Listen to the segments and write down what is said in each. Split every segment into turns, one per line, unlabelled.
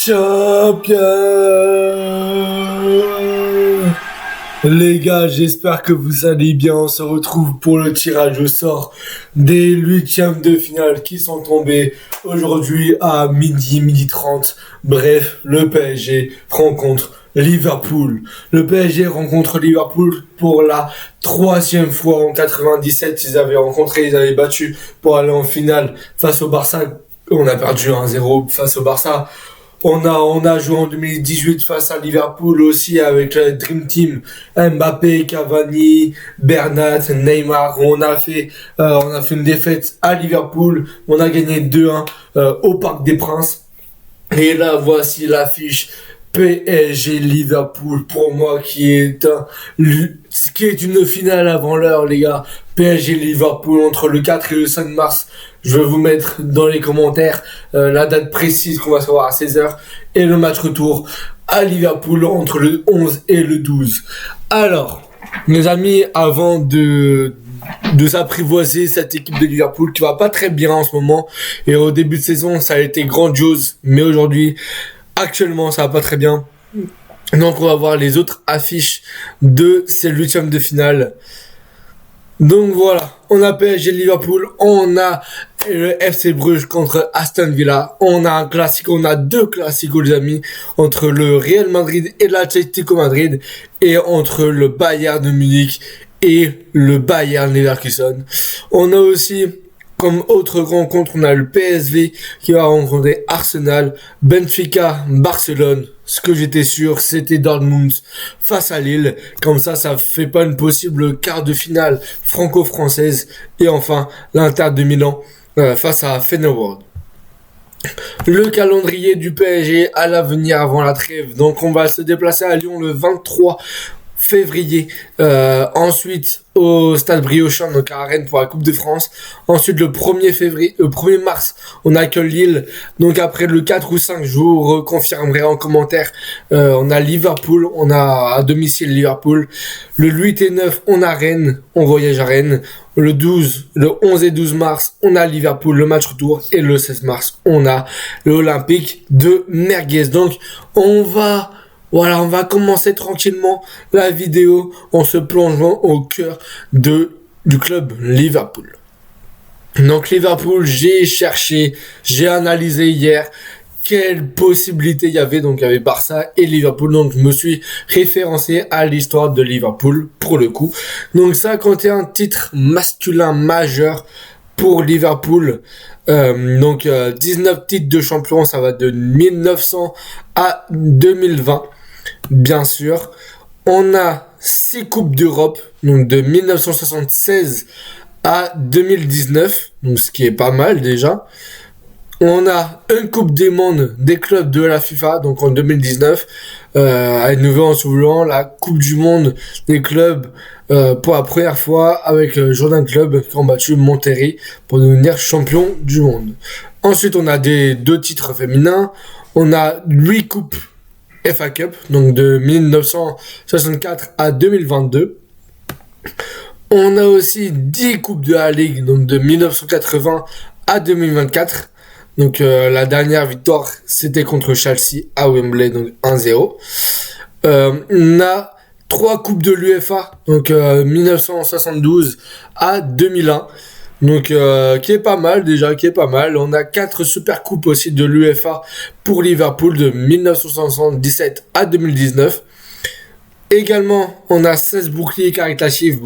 Champion. Les gars, j'espère que vous allez bien. On se retrouve pour le tirage au sort des huitièmes de finale qui sont tombés aujourd'hui à midi 30. Bref, le PSG rencontre Liverpool. Le PSG rencontre Liverpool pour la troisième fois. En 97, ils avaient battu pour aller en finale face au Barça. On a perdu 1-0 face au Barça. On a joué en 2018 face à Liverpool aussi avec le Dream Team, Mbappé, Cavani, Bernat, Neymar. On a fait une défaite à Liverpool. On a gagné 2-1 au Parc des Princes. Et là, voici l'affiche PSG Liverpool pour moi qui est une finale avant l'heure, les gars. PSG Liverpool entre le 4 et le 5 mars. Je vais vous mettre dans les commentaires la date précise qu'on va savoir à 16h et le match retour à Liverpool entre le 11 et le 12. Alors, mes amis, avant de s'apprivoiser cette équipe de Liverpool qui va pas très bien en ce moment, et au début de saison ça a été grandiose, mais aujourd'hui actuellement ça va pas très bien. Donc on va voir les autres affiches de ces huitièmes de finale. Donc voilà, on a PSG Liverpool, on a le FC Bruges contre Aston Villa, on a deux classicos les amis, entre le Real Madrid et l'Atlético Madrid, et entre le Bayern de Munich et le Bayern Leverkusen. On a aussi, comme autre rencontre, on a le PSV qui va rencontrer Arsenal, Benfica, Barcelone. Ce que j'étais sûr, c'était Dortmund face à Lille. Comme ça fait pas une possible quart de finale franco-française. Et enfin, l'Inter de Milan face à Feyenoord. Le calendrier du PSG à l'avenir avant la trêve. Donc on va se déplacer à Lyon le 23 février, ensuite au Stade Briochin, donc à Rennes pour la Coupe de France. Ensuite le 1er mars, on accueille Lille. Donc après le 4 ou 5 jours, confirmerai en commentaire. On a Liverpool, on a à domicile Liverpool. Le 8 et 9, on a Rennes, on voyage à Rennes. Le 11 et 12 mars, on a Liverpool, le match retour. Et le 16 mars, on a l'Olympique de Merguez. Donc on va commencer tranquillement la vidéo en se plongeant au cœur du club Liverpool. Donc Liverpool, j'ai analysé hier quelles possibilités il y avait. Donc il y avait Barça et Liverpool. Donc je me suis référencé à l'histoire de Liverpool pour le coup. Donc 51 titres masculins majeurs pour Liverpool. 19 titres de champion, ça va de 1900 à 2020. Bien sûr, on a 6 coupes d'Europe, donc de 1976 à 2019, donc ce qui est pas mal déjà. On a une coupe des mondes des clubs de la FIFA, donc en 2019, à nouveau en souvenant la coupe du monde des clubs pour la première fois avec Jordan Club qui ont battu Monterrey pour devenir champion du monde. Ensuite, on a deux titres féminins, on a 8 coupes FA Cup, donc de 1964 à 2022. On a aussi 10 coupes de la Ligue, donc de 1980 à 2024. Donc la dernière victoire, c'était contre Chelsea à Wembley, donc 1-0. On a 3 coupes de l'UEFA, donc 1972 à 2001. Donc qui est pas mal déjà, On a 4 super coupes aussi de l'UEFA pour Liverpool de 1977 à 2019. Également, on a 16 boucliers caritatifs,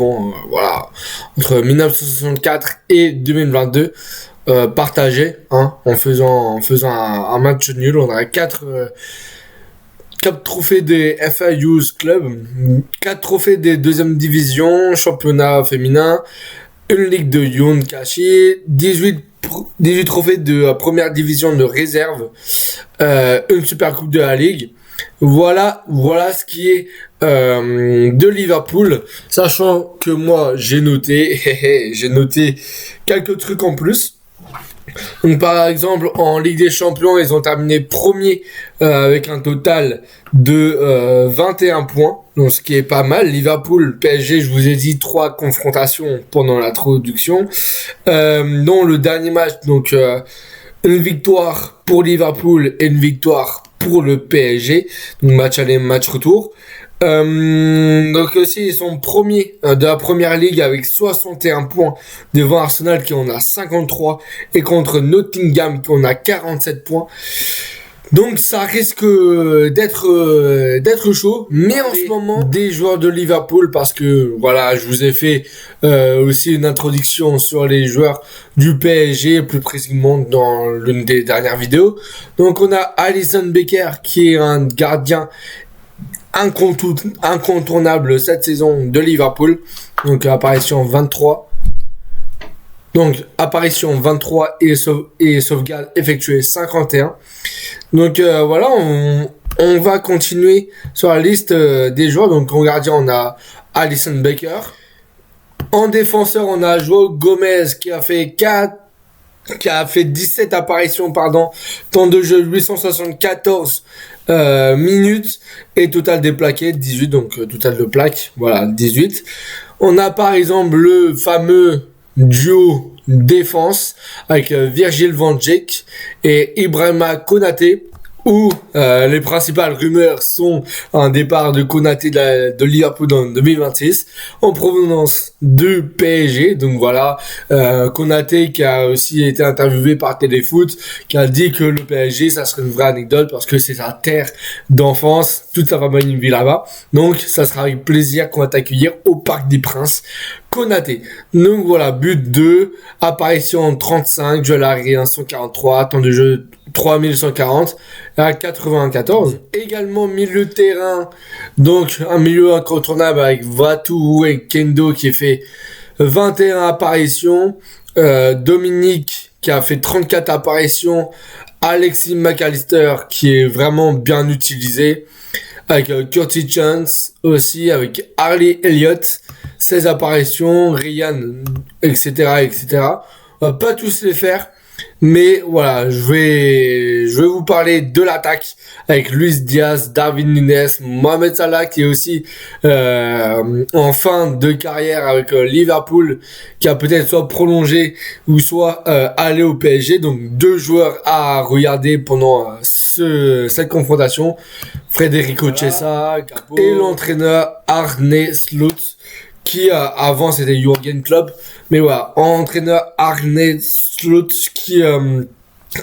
entre 1964 et 2022 partagés, en faisant un match nul. On a 4 trophées des FA Youth Club, 4 trophées des deuxième division, championnat féminin, une ligue de Young Kashi, 18 trophées de première division de réserve, une super coupe de la ligue. Voilà ce qui est de Liverpool, sachant que moi j'ai noté quelques trucs en plus. Donc par exemple en Ligue des Champions ils ont terminé premier avec un total de 21 points, donc ce qui est pas mal. Liverpool, PSG, je vous ai dit 3 confrontations pendant l'introduction, dont le dernier match, donc une victoire pour Liverpool et une victoire pour le PSG. Donc match aller, match retour. Donc aussi ils sont premiers de la première ligue avec 61 points devant Arsenal qui en a 53 et contre Nottingham qui en a 47 points. Donc ça risque d'être chaud, mais en ce moment des joueurs de Liverpool parce que voilà, je vous ai fait aussi une introduction sur les joueurs du PSG, plus précisément dans l'une des dernières vidéos. Donc on a Alisson Becker qui est un gardien incontournable cette saison de Liverpool. Donc apparition 23. Donc apparition 23 et sauvegarde effectuée 51. Donc voilà, on va continuer sur la liste des joueurs. Donc en gardien, on a Alisson Becker. En défenseur, on a João Gomez qui a fait 17 apparitions, temps de jeu 874 minutes et total des plaqués 18, donc total de plaques, voilà 18. On a par exemple le fameux duo défense avec Virgil van Dijk et Ibrahima Konaté, où les principales rumeurs sont un départ de Konaté de Liverpool en 2026 en provenance du PSG. Donc voilà, Konaté qui a aussi été interviewé par Téléfoot, qui a dit que le PSG ça serait une vraie anecdote parce que c'est sa terre d'enfance, toute sa famille vit là-bas. Donc ça sera avec plaisir qu'on va t'accueillir au Parc des Princes. Konaté. Donc voilà, but 2, apparition 35, jeu à l'arrêt 143, temps de jeu 3140 à 94. Également milieu de terrain, donc un milieu incontournable avec Vatou et Kendo qui a fait 21 apparitions, Dominique qui a fait 34 apparitions, Alexis McAllister qui est vraiment bien utilisé, avec Curtis Chance aussi, avec Harley Elliott, 16 apparitions, Ryan, etc. On va pas tous les faire, mais voilà, je vais vous parler de l'attaque avec Luis Diaz, Darwin Núñez, Mohamed Salah qui est aussi en fin de carrière avec Liverpool, qui a peut-être soit prolongé ou soit allé au PSG. Donc deux joueurs à regarder pendant cette confrontation. Federico Chiesa et l'entraîneur Arne Slot, qui avant c'était Jürgen Klopp, mais voilà, entraîneur Arne Slot qui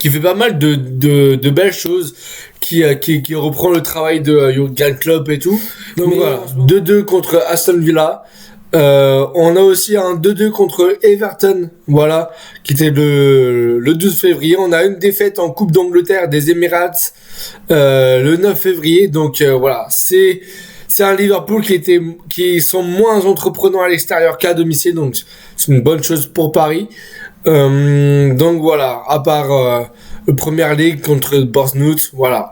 fait pas mal de belles choses, qui reprend le travail de Jürgen Klopp et tout. Donc voilà, 2-2 contre Aston Villa. On a aussi un 2-2 contre Everton, voilà, qui était le 12 février. On a une défaite en Coupe d'Angleterre des Emirates le 9 février. Donc voilà, c'est un Liverpool qui sont moins entreprenants à l'extérieur qu'à domicile, donc c'est une bonne chose pour Paris. Donc voilà, à part le Premier League contre Bournemouth, voilà.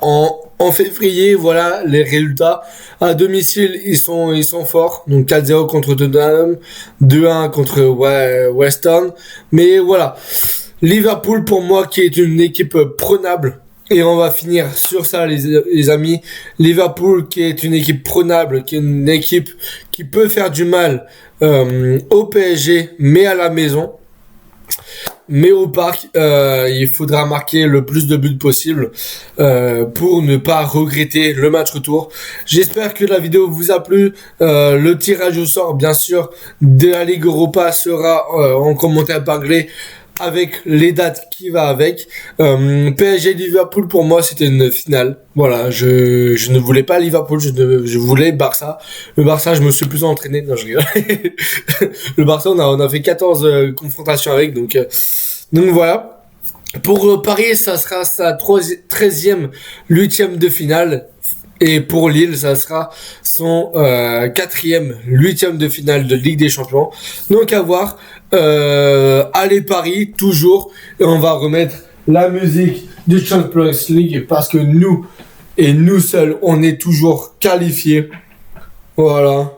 En février, voilà les résultats. À domicile, ils sont forts. Donc 4-0 contre Tottenham, 2-1 contre West Ham. Mais voilà, Liverpool pour moi qui est une équipe prenable. Et on va finir sur ça les amis. Liverpool qui est une équipe prenable, qui est une équipe qui peut faire du mal au PSG, mais à la maison. Mais au parc, il faudra marquer le plus de buts possible pour ne pas regretter le match retour. J'espère que la vidéo vous a plu. Le tirage au sort, bien sûr, de la Ligue Europa sera en commentaire épinglé avec les dates qui va avec. PSG Liverpool pour moi c'était une finale. Voilà, je ne voulais pas Liverpool, je voulais Barça. Le Barça, je me suis plus entraîné. Non, je rigole. Le Barça, on a fait 14 confrontations avec, donc voilà. Pour Paris, ça sera sa 13e, 8e de finale. Et pour Lille, ça sera son 4e, 8e de finale de Ligue des Champions. Donc à voir. Allez Paris, toujours. Et on va remettre la musique du Champions League parce que nous, et nous seuls, on est toujours qualifiés. Voilà.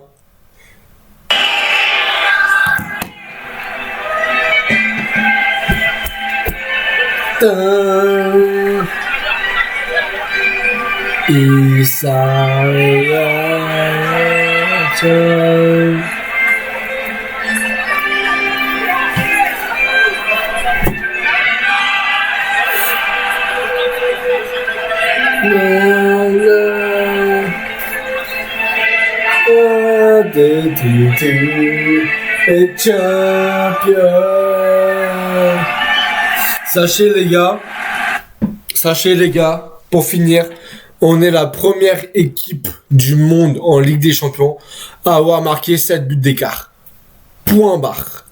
Et champion. Sachez les gars, pour finir, on est la première équipe du monde en Ligue des Champions à avoir marqué 7 buts d'écart. Point barre.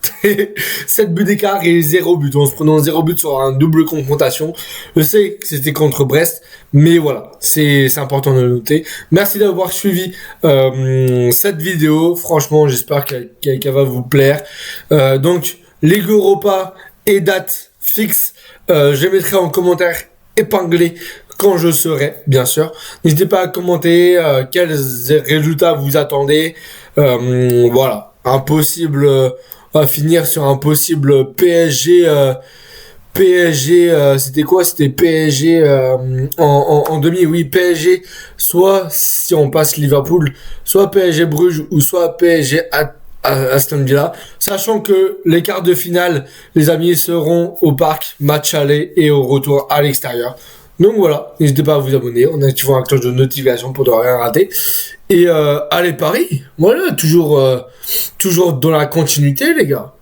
7 buts d'écart et 0 but. On se prenant 0 but sur un double confrontation. Je sais que c'était contre Brest, mais voilà, c'est important de le noter. Merci d'avoir suivi cette vidéo. Franchement, j'espère qu'elle va vous plaire. Donc, Ligue Europa et date fixe, je mettrai en commentaire épinglé quand je serai, bien sûr. N'hésitez pas à commenter quels résultats vous attendez. Voilà, impossible. On va finir sur un possible PSG. C'était quoi? C'était PSG en demi. Oui, PSG. Soit si on passe Liverpool, soit PSG Bruges ou soit PSG Aston Villa. Sachant que les quarts de finale, les amis, seront au parc, match aller et au retour à l'extérieur. Donc voilà, n'hésitez pas à vous abonner en activant la cloche de notification pour ne rien rater. Et allez Paris, voilà, toujours dans la continuité les gars.